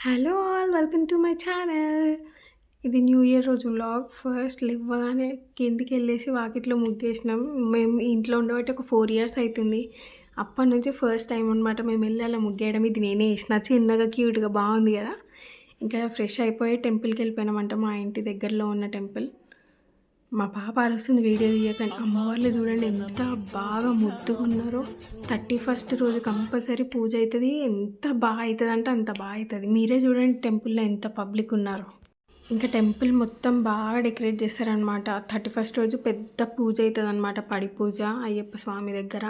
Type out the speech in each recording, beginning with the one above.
Hello all welcome to my channel. ఇది new year రోజు vlog. First లేవగానే కిందికెళ్ళేసి వాకిట్లో ముగ్గేసినాం. మేము ఇంట్లో ఉండబట్టి ఒక 4 ఇయర్స్ అవుతుంది. అప్పటి నుంచి ఫస్ట్ టైం అనమాట మేము వెళ్ళి అలా ముగ్గేయడం. ఇది నేనే వేసిన, చిన్నగా క్యూట్గా బాగుంది కదా. ఇంకా ఫ్రెష్ అయిపోయి టెంపుల్కి వెళ్ళిపోయినామంట, మా ఇంటి దగ్గరలో ఉన్న టెంపుల్. మా పాప అరుస్తుంది వీడియో తీయకండి. అమ్మవార్లు చూడండి ఎంత బాగా ముద్దుగున్నారో. 31st రోజు కంపల్సరీ పూజ అవుతుంది. ఎంత బాగా అవుతుంది అంటే అంత బాగా అవుతుంది. మీరే చూడండి టెంపుల్లో ఎంత పబ్లిక్ ఉన్నారో. ఇంకా టెంపుల్ మొత్తం బాగా డెకరేట్ చేస్తారనమాట. 31st రోజు పెద్ద పూజ అవుతుంది అనమాట, పడి పూజ అయ్యప్ప స్వామి దగ్గర.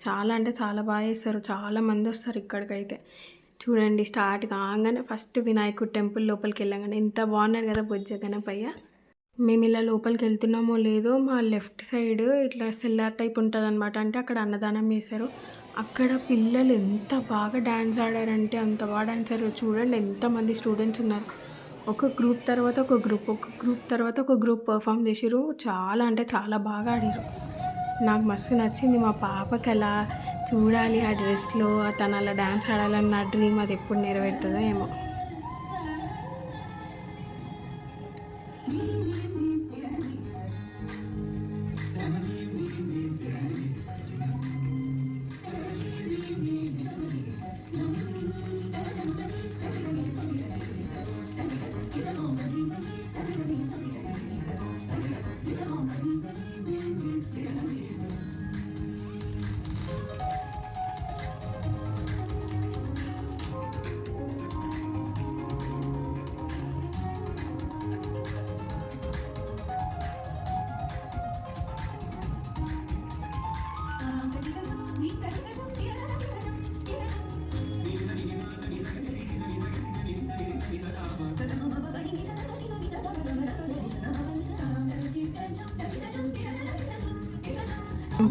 చాలా అంటే చాలా బాగా చేస్తారు, చాలామంది వస్తారు ఇక్కడికైతే. చూడండి స్టార్ట్ కాగానే ఫస్ట్ వినాయకుడు టెంపుల్ లోపలికి వెళ్ళగానే ఎంత బాగున్నాడు కదా బొజ్జ గణపయ్య. మేము ఇలా లోపలికి వెళ్తున్నామో లేదో మా లెఫ్ట్ సైడ్ ఇట్లా సెల్లార్ టైప్ ఉంటుంది అనమాట. అంటే అక్కడ అన్నదానం చేశారు. అక్కడ పిల్లలు ఎంత బాగా డ్యాన్స్ ఆడారంటే అంత బాగా డ్యాన్స్ ఆడారు. చూడండి ఎంతమంది స్టూడెంట్స్ ఉన్నారు. ఒక గ్రూప్ తర్వాత ఒక గ్రూప్, ఒక గ్రూప్ తర్వాత ఒక గ్రూప్ పర్ఫామ్ చేసారు. చాలా అంటే చాలా బాగా ఆడారు. నాకు మస్తు నచ్చింది. మా పాపకి అలా చూడాలి ఆ డ్రెస్లో, తను అలా డ్యాన్స్ ఆడాలని నా డ్రీమ్. అది ఎప్పుడు నెరవేరుతుందో ఏమో.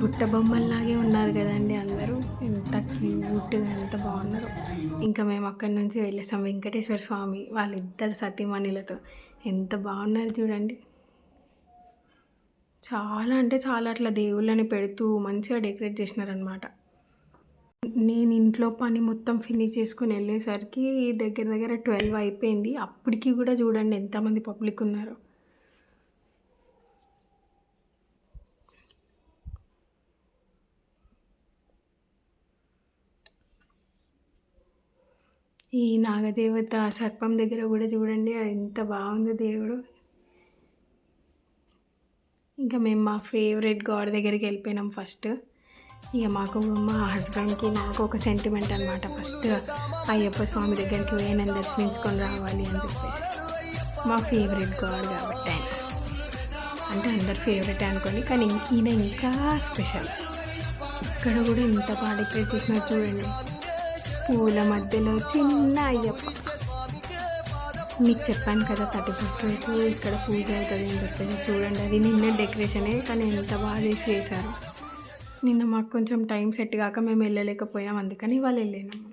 బుట్ట బొమ్మల్లాగే ఉన్నారు కదండి అందరూ. ఎంత క్యూట్గా ఎంత బాగున్నారు. ఇంకా మేము అక్కడి నుంచి వెళ్ళేసాం వెంకటేశ్వర స్వామి వాళ్ళిద్దరు సతీమణులతో. ఎంత బాగున్నారు చూడండి. చాలా అంటే చాలా అట్లా దేవుళ్ళని పెడుతూ మంచిగా డెకరేట్ చేసినారనమాట. నేను ఇంట్లో పని మొత్తం ఫినిష్ చేసుకొని వెళ్ళేసరికి దగ్గర దగ్గర 12 అయిపోయింది. అప్పటికి కూడా చూడండి ఎంతమంది పబ్లిక్ ఉన్నారు. ఈ నాగదేవత సర్పం దగ్గర కూడా చూడండి ఎంత బాగుందో దేవుడు. ఇంకా మేము మా ఫేవరెట్ గాడ్ దగ్గరికి వెళ్ళిపోయినాం ఫస్ట్. ఇక మాకు మా హస్బెండ్కి నాకు ఒక సెంటిమెంట్ అనమాట. ఫస్ట్ అయ్యప్ప స్వామి దగ్గరికి పోయి నేను దర్శించుకొని రావాలి అని చెప్పేసి. మా ఫేవరెట్ గాడ్ కాబట్టి ఆయన, అంటే అందరు ఫేవరెట్ అనుకోండి, కానీ ఈయన ఇంకా స్పెషల్. ఇక్కడ కూడా ఎంత బాగా డెకరేట్ చేసినా చూడండి. పూల మధ్యలో చిన్న అయ్యప్ప. మీకు చెప్పాను కదా 31st రోజు ఇక్కడ పూజ అవుతుంది అని చెప్పేసి. చూడండి అది నిన్న డెకరేషనే, కానీ ఎంత బాగా చేశారు. నిన్న మాకు కొంచెం టైం సెట్ కాక మేము వెళ్ళలేకపోయాం, అందుకని వాళ్ళు వెళ్ళినాము.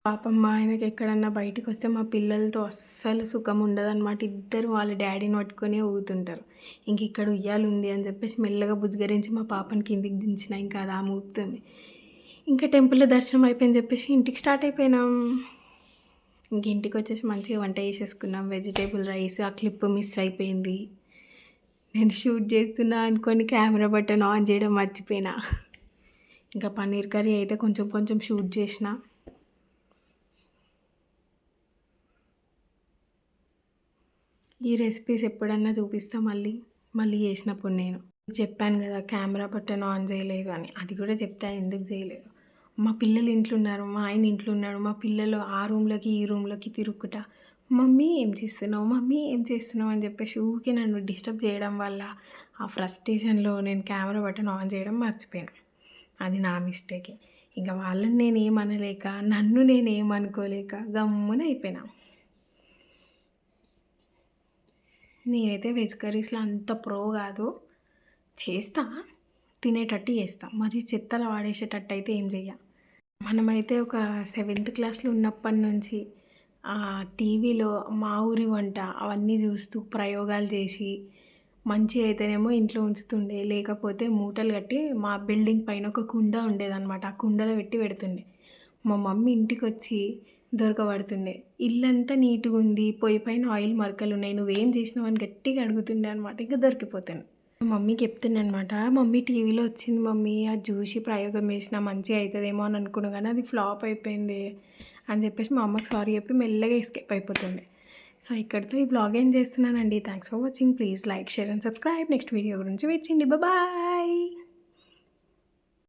పాపం మా ఆయనకి ఎక్కడన్నా బయటకు వస్తే మా పిల్లలతో అస్సలు సుఖం ఉండదన్నమాట. ఇద్దరు వాళ్ళ డాడీని పట్టుకొని ఊగుతుంటారు. ఇంక ఇక్కడ ఉయ్యాలు ఉంది అని చెప్పేసి మెల్లగా బుజ్జగరించి మా పాపని కిందికి దించిన. ఇంకా అది ఆమె ఊపుతుంది. ఇంకా టెంపుల్లో దర్శనం అయిపోయింది చెప్పేసి ఇంటికి స్టార్ట్ అయిపోయినాం. ఇంక ఇంటికి వచ్చేసి మంచిగా వంట చేసేసుకున్నాం. Vegetable rice. ఆ క్లిప్ మిస్ అయిపోయింది. నేను షూట్ చేస్తున్నా అనుకొని కెమెరా బటన్ ఆన్ చేయడం మర్చిపోయినా. ఇంకా పన్నీర్ కర్రీ అయితే కొంచెం కొంచెం షూట్ చేసిన. ఈ రెసిపీస్ ఎప్పుడన్నా చూపిస్తా మళ్ళీ చేసినప్పుడు. నేను చెప్పాను కదా కెమెరా బటన్ ఆన్ చేయలేదు అని, అది కూడా చెప్తా ఎందుకు చేయలేదు. మా పిల్లలు ఇంట్లో ఉన్నారు, మా ఆయన ఇంట్లో ఉన్నాడు. మా పిల్లలు ఆ రూమ్లోకి ఈ రూమ్లోకి తిరుగుకుంటా మమ్మీ ఏం చేస్తున్నావు, మమ్మీ ఏం చేస్తున్నావు అని చెప్పేసి ఊరికే నన్ను డిస్టర్బ్ చేయడం వల్ల ఆ ఫ్రస్ట్రేషన్లో నేను కెమెరా బటన్ ఆన్ చేయడం మర్చిపోయాను. అది నా మిస్టేకే. ఇంకా వాళ్ళని నేను ఏమనలేక నన్ను నేను ఏమనుకోలేక గమ్మున అయిపోయినా. నేనైతే వెజ్ కర్రీస్లో అంత ప్రో కాదు, చేస్తా, తినేటట్టు చేస్తా, మరి చెత్తలో వాడేసేటట్టు అయితే ఏం చెయ్య. మనమైతే ఒక 7th క్లాస్లో ఉన్నప్పటి నుంచి టీవీలో మా ఊరి వంట అవన్నీ చూస్తూ ప్రయోగాలు చేసి మంచి అయితేనేమో ఇంట్లో ఉంచుతుండే, లేకపోతే మూటలు కట్టి మా బిల్డింగ్ పైన ఒక కుండ ఉండేదన్నమాట. ఆ కుండలో పెడుతుండే. మా మమ్మీ ఇంటికి వచ్చి దొరకబడుతుండే. ఇల్లంతా నీట్‌గుంది. పొయ్యి పైన ఆయిల్ మరకలున్నాయి. నువ్వేం చేసినావు అని గట్టిగా అడుగుతుండే అనమాట. ఇంక దొరికిపోతాను. మా మమ్మీకి చెప్తున్నా అనమాట. మమ్మీ టీవీలో వచ్చింది మమ్మీ. అది చూసి ప్రయోగం చేసినా మంచిగా అయితదేమో అని అనుకున్నా గానీ అది ఫ్లాప్ అయిపోయింది అని చెప్పేసి మా అమ్మకి సారీ చెప్పి మెల్లగా ఎస్కేప్ అయిపోతుండే. సో, ఇక్కడితో ఈ వ్లాగ్ ఎండ్ చేస్తున్నానండి. Thanks for watching. Please like, share and subscribe. Next video గురించి వెయిట్ చేయండి. బాయ్.